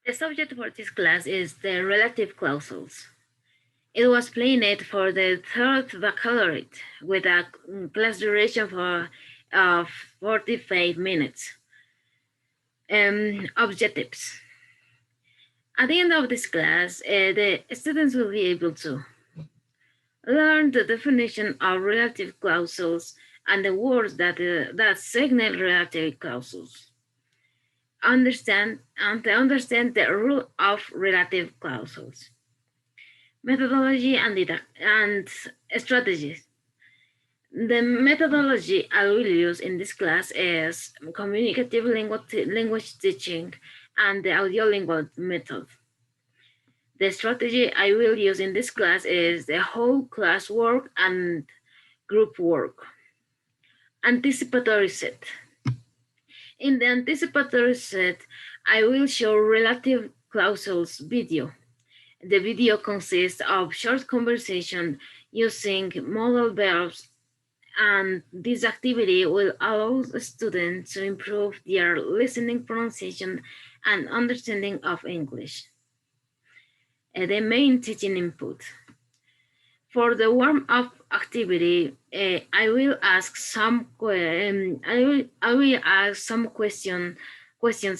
The subject for this class is the relative clauses. It was planned for the third baccalaureate with a class duration of 45 minutes. Objectives. At the end of this class, the students will be able to learn the definition of relative clauses and the words that signal relative clauses. Understand the rule of relative clauses. Methodology and strategies. The methodology I will use in this class is communicative language teaching and the audiolingual method. The strategy I will use in this class is the whole class work and group work. Anticipatory set. In the anticipatory set, I will show relative clauses video. The video consists of short conversation using modal verbs, and this activity will allow the students to improve their listening, pronunciation, and understanding of English. The main teaching input. For the warm-up activity, I will ask some questions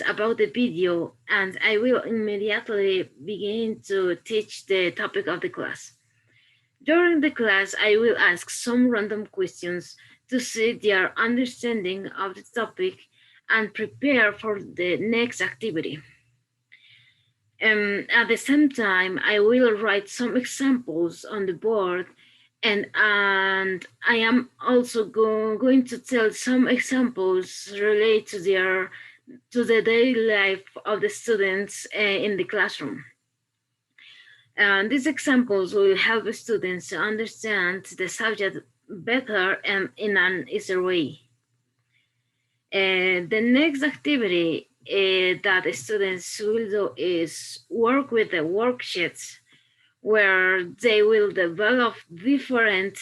about the video, and I will immediately begin to teach the topic of the class. During the class, I will ask some random questions to see their understanding of the topic and prepare for the next activity. At the same time, I will write some examples on the board, and I am also going to tell some examples related to the daily life of the students in the classroom. And these examples will help the students to understand the subject better and in an easier way. The next activity that the students will do is work with the worksheets, where they will develop different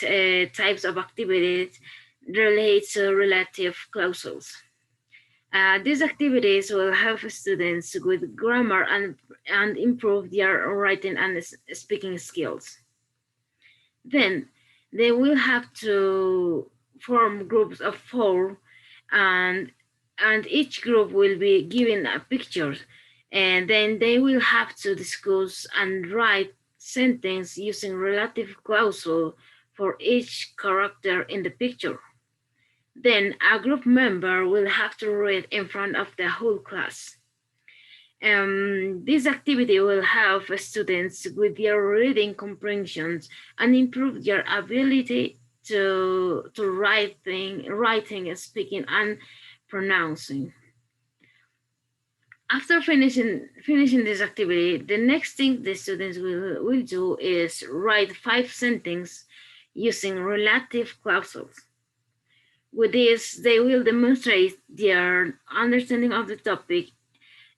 types of activities related to relative clauses. These activities will help students with grammar and improve their writing and speaking skills. Then they will have to form groups of four, and each group will be given a picture, and then they will have to discuss and write sentence using relative clause for each character in the picture. Then a group member will have to read in front of the whole class. This activity will help students with their reading comprehensions and improve their ability to writing, speaking, and pronouncing. After finishing this activity, the next thing the students will do is write 5 sentences using relative clauses. With this, they will demonstrate their understanding of the topic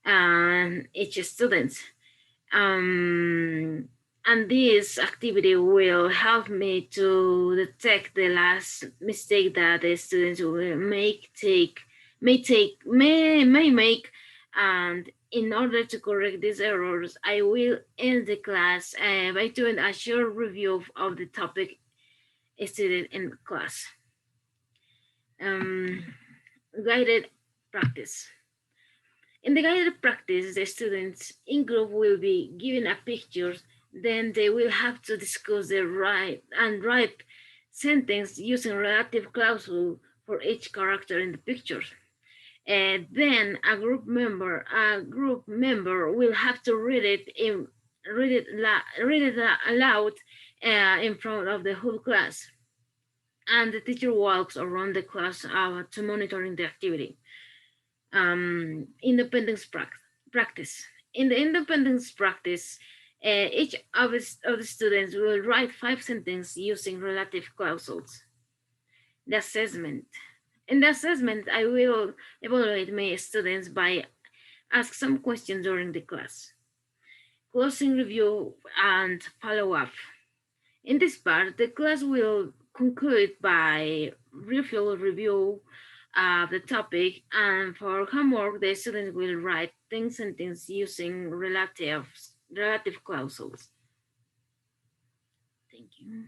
and each student. And this activity will help me to detect the last mistake that the students will may make, and in order to correct these errors, I will end the class by doing a short review of the topic studied in class. Guided practice. In the guided practice, the students in group will be given a picture, then they will have to discuss the write sentence using relative clause for each character in the picture. And then a group member will have to read it aloud in front of the whole class, and the teacher walks around the class to monitoring the activity. Independence practice. In the independence practice, each of the students will write 5 sentences using relative clauses. The assessment. In the assessment, I will evaluate my students by ask some questions during the class. Closing review and follow-up. In this part, the class will conclude by review the topic, and for homework, the students will write 10 sentences using relative clauses. Thank you.